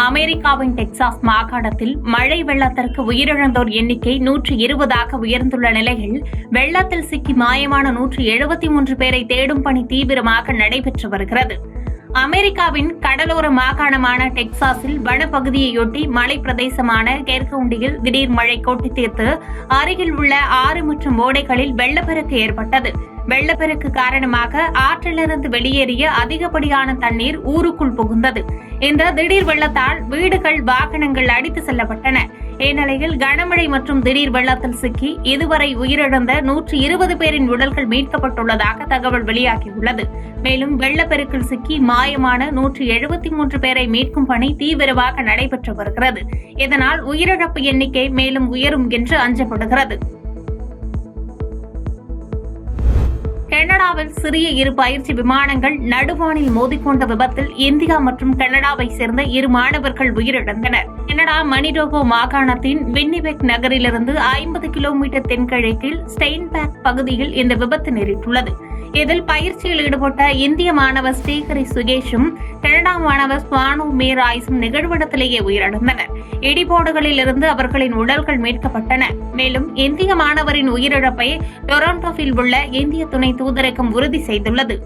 அமெரிக்காவின் டெக்சாஸ் மாகாணத்தில் மழை வெள்ளத்திற்கு உயிரிழந்தோர் எண்ணிக்கை 120ஆக உயர்ந்துள்ள நிலையில் வெள்ளத்தில் சிக்கி மாயமான 173 பேரை தேடும் பணி தீவிரமாக நடைபெற்று வருகிறது. அமெரிக்காவின் கடலோர மாகாணமான டெக்சாஸில் வனப்பகுதியையொட்டி மலை பிரதேசமான கேர்கவுண்டியில் திடீர் மழை கொட்டி தீர்த்து அருகில் உள்ள ஆறு மற்றும் ஓடைகளில் வெள்ளப்பெருக்கு ஏற்பட்டது. வெள்ளப்பெருக்கு காரணமாக ஆற்றிலிருந்து வெளியேறிய அதிகப்படியான தண்ணீர் ஊருக்குள் புகுந்தது. இந்த திடீர் வெள்ளத்தால் வீடுகள், வாகனங்கள் அடித்து செல்லப்பட்டன. இந்நிலையில் கனமழை மற்றும் திடீர் வெள்ளத்தில் சிக்கி இதுவரை உயிரிழந்த 120 பேரின் உடல்கள் மீட்கப்பட்டுள்ளதாக தகவல் வெளியாகியுள்ளது. மேலும் வெள்ளப்பெருக்கில் சிக்கி மாயமான 173 பேரை மீட்கும் பணி தீவிரமாக நடைபெற்று வருகிறது. இதனால் உயிரிழப்பு எண்ணிக்கை மேலும் உயரும் என்று அஞ்சப்படுகிறது. கனடாவில் சிறிய இரு பயிற்சி விமானங்கள் நடுவானில் மோதிக்கொண்ட விபத்தில் இந்தியா மற்றும் கனடாவை சேர்ந்த 2 மாணவர்கள் உயிரிழந்தனர். கனடா மணிடோபோ மாகாணத்தின் வின்னிபெக் நகரிலிருந்து 50 கிலோமீட்டர் தென்கிழக்கில் ஸ்டெயின்பேக் பகுதியில் இந்த விபத்து நேரிட்டுள்ளது. இதில் பயிற்சியில் ஈடுபட்ட இந்திய மாணவர் ஸ்ரீஹரி சுகேஷும் கனடா மாணவர் ஸ்வானு மேராய்ஸும் நிகழ்விடத்திலேயே உயிரிழந்தனர். இடிபாடுகளில் இருந்து அவர்களின் உடல்கள் மீட்கப்பட்டன. மேலும் இந்திய மாணவரின் உயிரிழப்பை டொரண்டோவில் உள்ள இந்திய துணை தூதரகம் உறுதி செய்துள்ளது.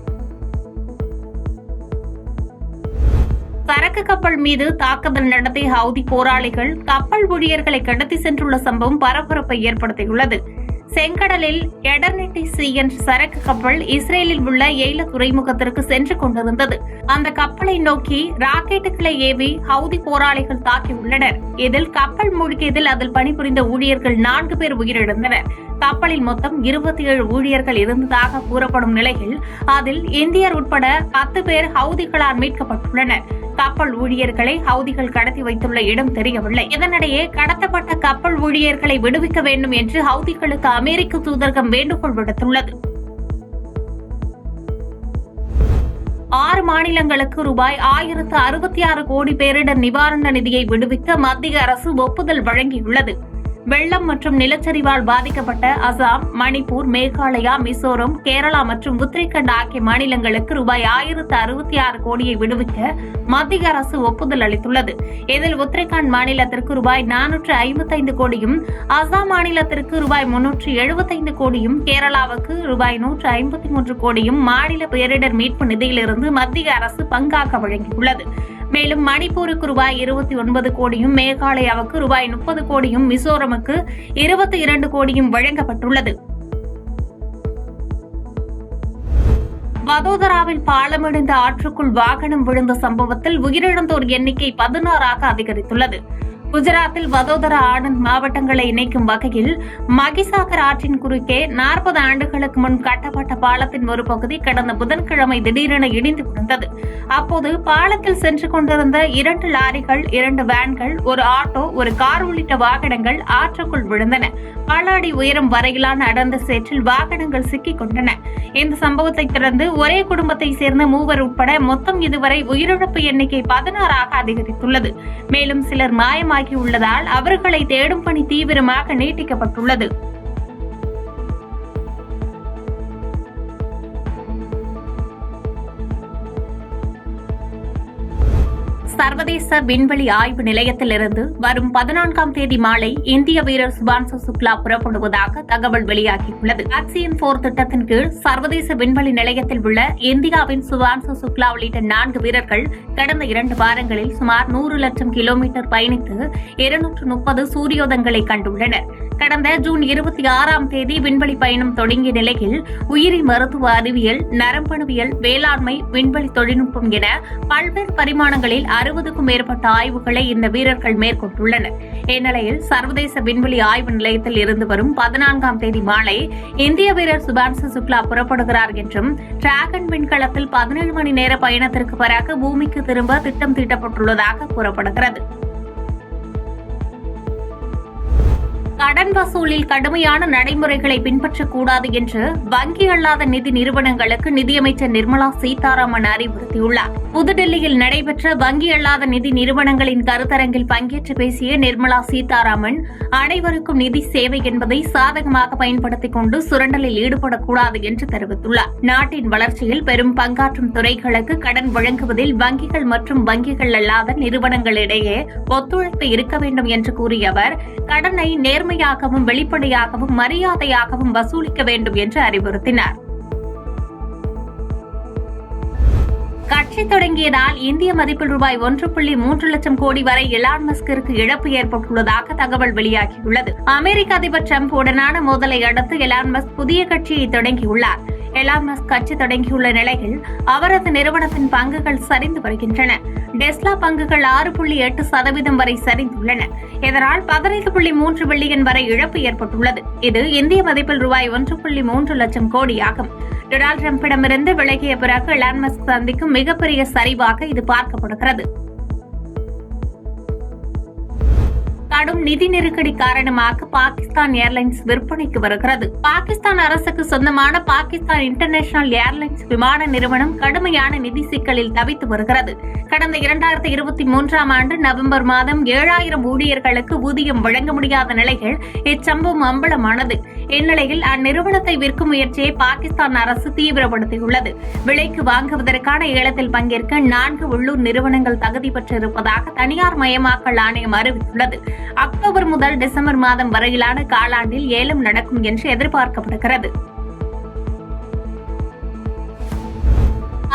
சரக்கு கப்பல் மீது தாக்குதல் நடத்திய ஹவுதி போராளிகள் கப்பல் ஊழியர்களை கடத்தி சென்றுள்ள சம்பவம் பரபரப்பை ஏற்படுத்தியுள்ளது. செங்கடலில் எடர்னிட்டி சி என்ற சரக்கு கப்பல் இஸ்ரேலில் உள்ள எய்ல துறைமுகத்திற்கு சென்று கொண்டிருந்தது. அந்த கப்பலை நோக்கி ராக்கெட்டுகளை ஏவி ஹவுதி போராளிகள் தாக்கியுள்ளனர். இதில் கப்பல் மூழ்கியதில் அதில் பணிபுரிந்த ஊழியர்கள் 4 பேர் உயிரிழந்தனர். கப்பலில் மொத்தம் 27 ஊழியர்கள் இருந்ததாக கூறப்படும் நிலையில் அதில் இந்தியர் உட்பட 10 பேர் ஹவுதிகளால் மீட்கப்பட்டுள்ளனர். கப்பல் ஊழியர்களை ஹவுதிகள் கடத்தி வைத்துள்ள இடம் தெரியவில்லை. இதனிடையே கடத்தப்பட்ட கப்பல் ஊழியர்களை விடுவிக்க வேண்டும் என்று ஹவுதிகளுக்கு அமெரிக்க தூதரகம் வேண்டுகோள் விடுத்துள்ளது. 6 மாநிலங்களுக்கு ரூபாய் 1066 கோடி பேரிடர் நிவாரண நிதியை விடுவிக்க மத்திய அரசு ஒப்புதல் வழங்கியுள்ளது. வெள்ளம் மற்றும் நிலச்சரிவால் பாதிக்கப்பட்ட அசாம், மணிப்பூர், மேகாலயா, மிசோரம், கேரளா மற்றும் உத்தரகாண்ட் ஆகிய மாநிலங்களுக்கு ரூபாய் 1066 கோடியை விடுவிக்க மத்திய அரசு ஒப்புதல் அளித்துள்ளது. இதில் உத்தரகாண்ட் மாநிலத்திற்கு ரூபாய் 455 கோடியும், அசாம் மாநிலத்திற்கு ரூபாய் 375 கோடியும், கேரளாவுக்கு ரூபாய் 153 கோடியும் மாநில பேரிடர் மீட்பு நிதியிலிருந்து மத்திய அரசு பங்காக வழங்கியுள்ளது. மேலும் மணிப்பூருக்கு ரூபாய் 29 கோடியும், மேகாலயாவுக்கு ரூபாய் 30 கோடியும், மிசோரமுக்கு 22 கோடியும் வழங்கப்பட்டுள்ளது. வதோதராவில் பாலமிடிந்த ஆற்றுக்குள் வாகனம் விழுந்த சம்பவத்தில் உயிரிழந்தோர் எண்ணிக்கை 16ஆக அதிகரித்துள்ளது. குஜராத்தில் வதோதரா, ஆனந்த் மாவட்டங்களை இணைக்கும் வகையில் மகிசாகர் ஆற்றின் குறுக்கே 40 ஆண்டுகளுக்கு முன் கட்டப்பட்ட பாலத்தின் ஒரு பகுதி கடந்த புதன்கிழமை திடீரென இடிந்து விழுந்தது. அப்போது பாலத்தில் சென்று கொண்டிருந்த 2 லாரிகள், 2 வேன்கள், ஒரு ஆட்டோ, ஒரு கார் உள்ளிட்ட வாகனங்கள் ஆற்றுக்குள் விழுந்தன. பல அடி உயரம் வரையிலான அடர்ந்த சேற்றில் வாகனங்கள் சிக்கிக் கொண்டன. இந்த சம்பவத்தை தொடர்ந்து ஒரே குடும்பத்தை சேர்ந்த 3 உட்பட மொத்தம் இதுவரை உயிரிழப்பு எண்ணிக்கை 16ஆக அதிகரித்துள்ளது. மேலும் சிலர் மாயமாகியுள்ளதால் அவர்களை தேடும் பணி தீவிரமாக நீட்டிக்கப்பட்டுள்ளது. சர்வதேச விண்வெளி ஆய்வு நிலையத்திலிருந்து வரும் 14ஆம் தேதி மாலை இந்திய வீரர் சுபான்சு சுக்லா புறப்படுவதாக தகவல் வெளியாகியுள்ளது. ஆக்சியன் 4 திட்டத்தின் கீழ் சர்வதேச விண்வெளி நிலையத்தில் உள்ள இந்தியாவின் சுபான்சு சுக்லா உள்ளிட்ட 4 வீரர்கள் கடந்த 2 வாரங்களில் சுமார் 100 லட்சம் கிலோமீட்டர் பயணித்து 230 சூரியோதங்களை கண்டுள்ளனர். கடந்த ஜூன் 26ஆம் தேதி விண்வெளி பயணம் தொடங்கிய நிலையில் உயிரி மருத்துவ அறிவியல், நரம்பணுவியல், வேளாண்மை, விண்வெளி தொழில்நுட்பம் என பல்வேறு பரிமாணங்களில் 60க்கும் மேற்பட்ட ஆய்வுகளை இந்த வீரர்கள் மேற்கொண்டுள்ளனர். இந்நிலையில் சர்வதேச விண்வெளி ஆய்வு நிலையத்தில் இருந்து வரும் 14ஆம் தேதி மாலை இந்திய வீரர் சுபான்சு சுக்லா புறப்படுகிறார் என்றும் டிராகன் விண்கலத்தில் 17 மணி நேர பயணத்திற்கு பிறகு பூமிக்கு திரும்ப திட்டம் தீட்டப்பட்டுள்ளதாக கூறப்படுகிறது. கடன் வசூலில் கடுமையான நடைமுறைகளை பின்பற்றக்கூடாது என்று வங்கி அல்லாத நிதி நிறுவனங்களுக்கு நிதியமைச்சர் நிர்மலா சீதாராமன் அறிவுறுத்தியுள்ளார். புதுடில்லியில் நடைபெற்ற வங்கி அல்லாத நிதி நிறுவனங்களின் கருத்தரங்கில் பங்கேற்று பேசிய நிர்மலா சீதாராமன், அனைவருக்கும் நிதி சேவை என்பதை சாதகமாக பயன்படுத்திக் கொண்டு சுரண்டலில் ஈடுபடக்கூடாது என்று தெரிவித்துள்ளார். நாட்டின் வளர்ச்சியில் பெரும் பங்காற்றும் துறைகளுக்கு கடன் வழங்குவதில் வங்கிகள் மற்றும் வங்கிகள் அல்லாத நிறுவனங்களிடையே ஒத்துழைப்பு இருக்க வேண்டும் என்று கூறிய அவர், கடனை நேர்மையாகவும் வெளிப்படையாகவும் மரியாதையாகவும் வசூலிக்க வேண்டும் என்று அறிவுறுத்தினார். கட்சி தொடங்கியதால் இந்திய மதிப்பில் ரூபாய் 1.3 லட்சம் கோடி வரை எலான் மஸ்கிற்கு இழப்பு ஏற்பட்டுள்ளதாக தகவல் வெளியாகியுள்ளது. அமெரிக்க அதிபர் டிரம்ப் உடனான மோதலை அடுத்து எலான் மஸ்க் புதிய கட்சியை தொடங்கியுள்ளார். எலான் மஸ்க் கட்சி தொடங்கியுள்ள நிலையில் அவரது நிறுவனத்தின் பங்குகள் சரிந்து வருகின்றன. டெஸ்லா பங்குகள் 6.8% வரை சரிந்துள்ளன. இதனால் 15.3 பில்லியன் வரை இழப்பு ஏற்பட்டுள்ளது. இது இந்திய மதிப்பில் ரூபாய் 1.3 லட்சம் கோடியாகும். டொனால்டு டிரம்பிடமிருந்து விலகிய பிறகு எலான் மஸ்க் சந்திக்கும் மிகப்பெரிய சரிவாக இது பார்க்கப்படுகிறது. கடும் நிதி நெருக்கடி காரணமாக பாகிஸ்தான் ஏர்லைன்ஸ் விற்பனைக்கு வருகிறது. பாகிஸ்தான் அரசுக்கு சொந்தமான பாகிஸ்தான் இன்டர்நேஷனல் ஏர்லைன்ஸ் விமான நிறுவனம் கடுமையான நிதி சிக்கலில் தவித்து வருகிறது. கடந்த 2023 ஆண்டு நவம்பர் மாதம் 7000 ஊழியர்களுக்கு ஊதியம் வழங்க முடியாத நிலையில் இச்சம்பவம் அம்பலமானது. இந்நிலையில் அந்நிறுவனத்தை விற்கும் முயற்சியை பாகிஸ்தான் அரசு தீவிரப்படுத்தியுள்ளது. விலைக்கு வாங்குவதற்கான ஏலத்தில் பங்கேற்க 4 உள்ளூர் நிறுவனங்கள் தகுதி பெற்றிருப்பதாக தனியார் மயமாக்கல் ஆணையம் அறிவித்துள்ளது. அக்டோபர் முதல் டிசம்பர் மாதம் வரையிலான காலாண்டில் ஏலம் நடக்கும் என்று எதிர்பார்க்கப்படுகிறது.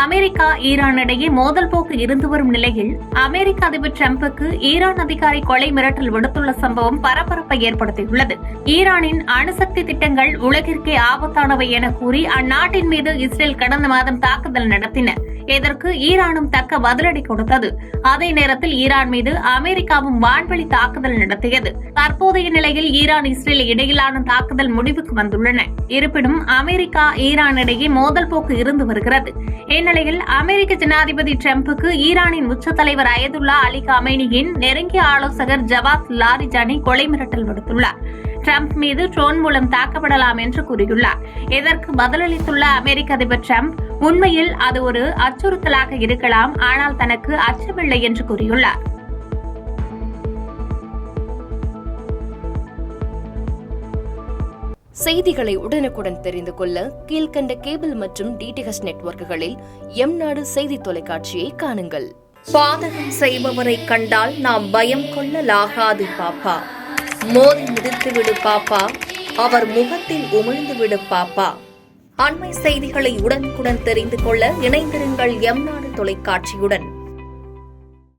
அமெரிக்கா ஈரான் இடையே மோதல் போக்கு இருந்து வரும் நிலையில் அமெரிக்க அதிபர் டிரம்புக்கு ஈரான் அதிகாரி கொலை மிரட்டல் விடுத்துள்ள சம்பவம் பரபரப்பை ஏற்படுத்தியுள்ளது. ஈரானின் அணுசக்தி திட்டங்கள் உலகிற்கே ஆபத்தானவை என கூறி அந்நாட்டின் மீது இஸ்ரேல் கடந்த மாதம் தாக்குதல் நடத்தின. இதற்கு ஈரானும் தக்க பதிலடி கொடுத்தது. அதே நேரத்தில் ஈரான் மீது அமெரிக்காவும் வான்வெளி தாக்குதல் நடத்தியது. தற்போதைய நிலையில் ஈரான் இஸ்ரேல் இடையிலான தாக்குதல் முடிவுக்கு வந்துள்ளன. இருப்பினும் அமெரிக்கா ஈரான் இடையே மோதல் போக்கு இருந்து வருகிறது. இந்நிலையில் அமெரிக்க ஜனாதிபதி டிரம்புக்கு ஈரானின் உச்ச தலைவர் அயதுல்லா அலி கமேனியின் நெருங்கிய ஆலோசகர் ஜவாத் லாரிஜானி கொலை மிரட்டல் விடுத்துள்ளார். டிரம்ப் மீது ட்ரோன் மூலம் தாக்கப்படலாம் என்று கூறியுள்ளார். இதற்கு பதிலளித்துள்ள அமெரிக்க அதிபர் டிரம்ப், உண்மையில் அது ஒரு அச்சுறுத்தலாக இருக்கலாம், ஆனால் தனக்கு அச்சமில்லை என்று கூறியுள்ளார். செய்திகளை உடனுக்குடன் தெரிந்து கொள்ள கீழ்கண்ட கேபிள் மற்றும் டிடிஎச் நெட்வொர்க்குகளில் எம்நாடு செய்தி தொலைக்காட்சியை காணுங்கள். பாதகம் செய்பவரை கண்டால் நாம் பயம் கொள்ளலாகாது பாப்பா. மோதி மிதித்துவிடு பாப்பா, அவர் முகத்தில் உமிழ்ந்துவிடு பாப்பா. அண்மை செய்திகளை உடனுக்குடன் தெரிந்து கொள்ள இணைந்திருங்கள் எம்நாடு தொலைக்காட்சியுடன்.